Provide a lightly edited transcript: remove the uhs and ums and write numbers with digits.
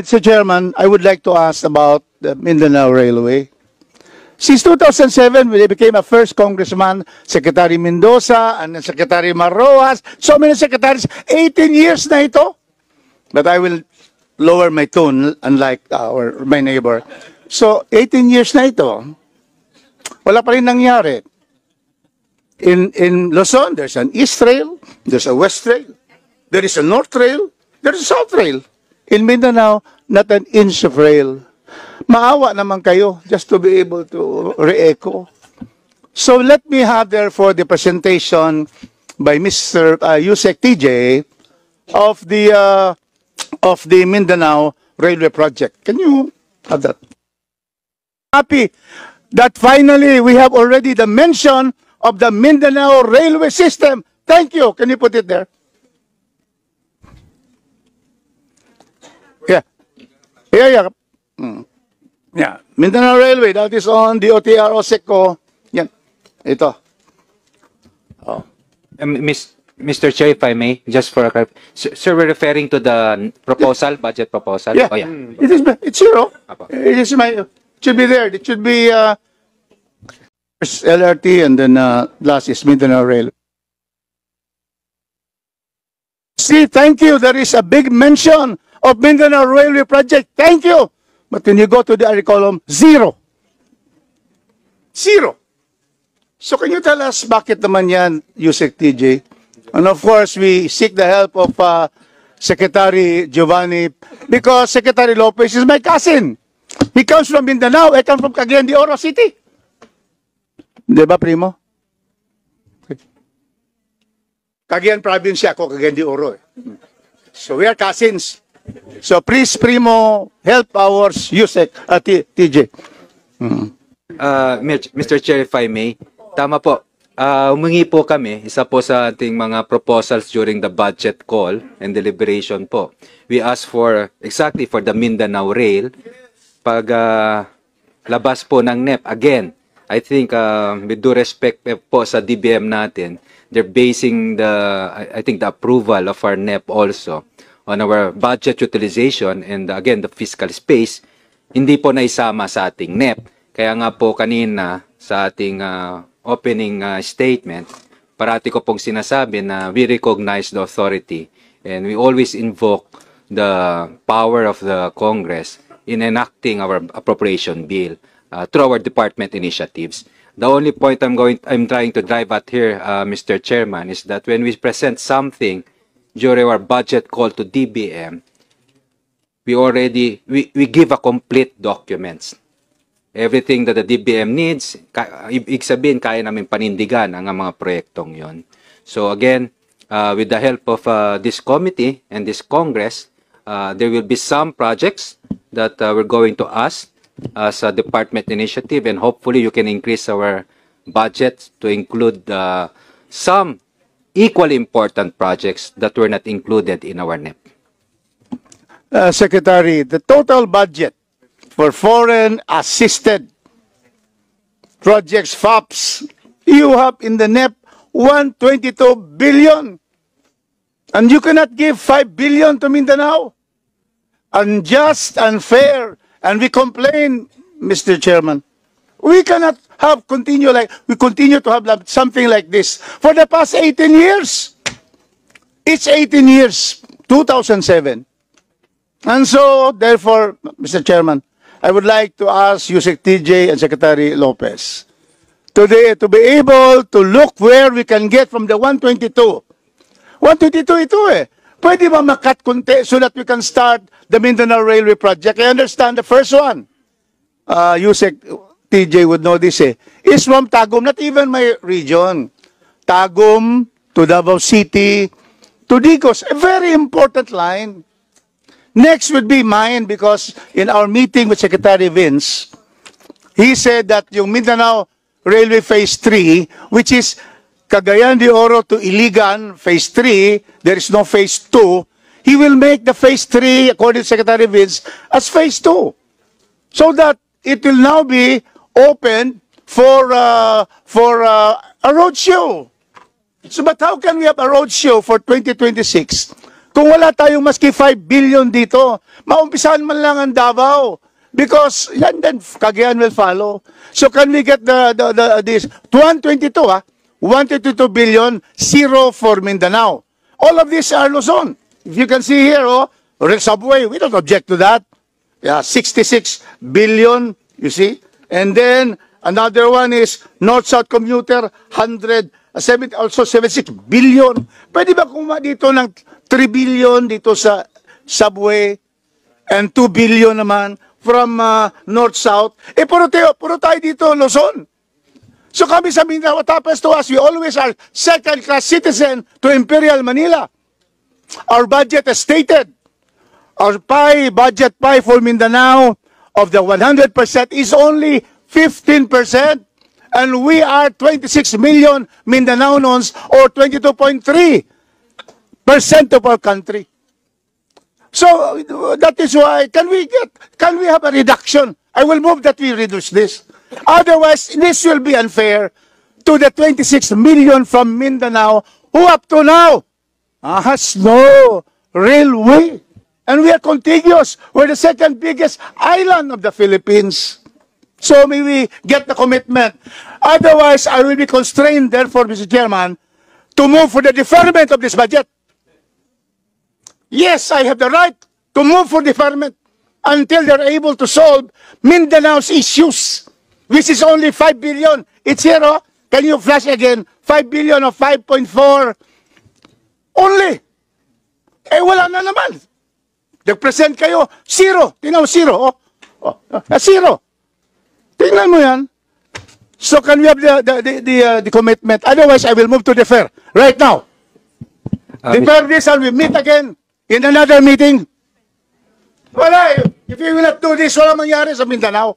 Mr. Chairman, I would like to ask about the Mindanao Railway. Since 2007, when they became a first congressman, Secretary Mendoza, and then Secretary Marroas, so many secretaries, 18 years na ito. But I will lower my tone, unlike my neighbor. So, 18 years na ito. Wala pa rin nangyari. In Luzon, there's an East Rail, there's a West Rail, there is a North Rail, there's a South Rail. In Mindanao, not an inch of rail. Maawa naman kayo just to be able to re-echo. So let me have therefore the presentation by Mr. Yusek TJ of the Mindanao Railway Project. Can you have that? Happy that finally we have already the mention of the Mindanao Railway System. Thank you. Can you put it there? Yeah. Yeah. Yeah. Mindanao Railway, that is on the OTR OSECO. Yan. Ito. Oh. Mr. Chair, if I may, just for a clarification. Sir, we're referring to the proposal, budget proposal? Yeah. Oh, yeah. It's zero. Apo. It should be there. It should be LRT and then last is Mindanao Railway. See, thank you. There is a big mention of Mindanao Railway Project. Thank you. But when you go to the other column, zero. Zero. So can you tell us bakit naman yan, Yusek TJ? And of course, we seek the help of Secretary Giovanni because Secretary Lopez is my cousin. He comes from Mindanao. I come from Cagayan de Oro City. Di ba, primo? Cagayan province ako, Cagayan de Oro. So we are cousins. So please, primo, help our Yusek TJ. Mr. Chair, if I may, tama po. Humingi po kami, isa po sa ating mga proposals during the budget call and deliberation po. We asked for, exactly for the Mindanao Rail, pag labas po ng NEP. Again, I think with due respect po sa DBM natin, they're basing I think the approval of our NEP also on our budget utilization and again, the fiscal space, hindi po naisama sa ating NEP. Kaya nga po kanina sa ating opening statement, parati ko pong sinasabi na we recognize the authority and we always invoke the power of the Congress in enacting our appropriation bill through our department initiatives. The only point I'm trying to drive at here, Mr. Chairman, is that when we present something during our budget call to DBM, we give a complete documents. Everything that the DBM needs, ibig sabihin, kaya namin panindigan ang mga proyektong yon. So again, with the help of this committee and this Congress, there will be some projects that we're going to ask as a department initiative, and hopefully you can increase our budget to include some equally important projects that were not included in our NEP. Secretary, the total budget for foreign assisted projects, FAPs, you have in the NEP 122 billion. And you cannot give 5 billion to Mindanao. Unjust, unfair. And we complain, Mr. Chairman. We cannot continue to have something like this for the past 18 years. It's 18 years, 2007. And so, therefore, Mr. Chairman, I would like to ask Yusek TJ and Secretary Lopez today to be able to look where we can get from the 122. 122 ito eh. Pwede ba makat konti so that we can start the Mindanao Railway Project? I understand the first one. Yusek TJ would know this eh. Is from Tagum, not even my region. Tagum to Davao City to Digos. A very important line. Next would be mine because in our meeting with Secretary Vince, he said that yung Mindanao Railway Phase 3, which is Cagayan de Oro to Iligan, Phase 3, there is no Phase 2, he will make the Phase 3, according to Secretary Vince, as Phase 2. So that it will now be open for a roadshow. So, but how can we have a roadshow for 2026 Kung wala tayong maski 5 billion dito, maumpisahan man lang ang Davao. Because yan then Cagayan will follow. So can we get this 122 122 billion, zero for Mindanao. All of these are Luzon. If you can see here, subway, we don't object to that. Yeah, 66 billion, you see. And then another one is North-South commuter, 76 billion. Pwede ba kumuha dito ng 3 billion dito sa subway and 2 billion naman from North-South? Puro tayo dito, Luzon. So kami sa Mindanao, what happens to us? We always are second-class citizen to Imperial Manila. Our budget is stated. Our budget pie for Mindanao of the 100% is only 15%. And we are 26 million Mindanaonons or 22.3% of our country. So that is why, can we have a reduction? I will move that we reduce this. Otherwise, this will be unfair to the 26 million from Mindanao who up to now has no railway. And we are contiguous. We're the second biggest island of the Philippines. So may we get the commitment. Otherwise, I will be constrained, therefore, Mr. Chairman, to move for the deferment of this budget. Yes, I have the right to move for deferment until they're able to solve Mindanao's issues, which is only 5 billion. It's here, Can you flash again? 5 billion of 5.4 only. Wala na naman. Nag-present kayo, zero. Tingnan mo, zero. Zero. Tingnan mo yan. So can we have the commitment? Otherwise, I will move to defer right now. Defer this and we meet again in another meeting. Wala. If you will not do this, wala mangyari sa Mindanao.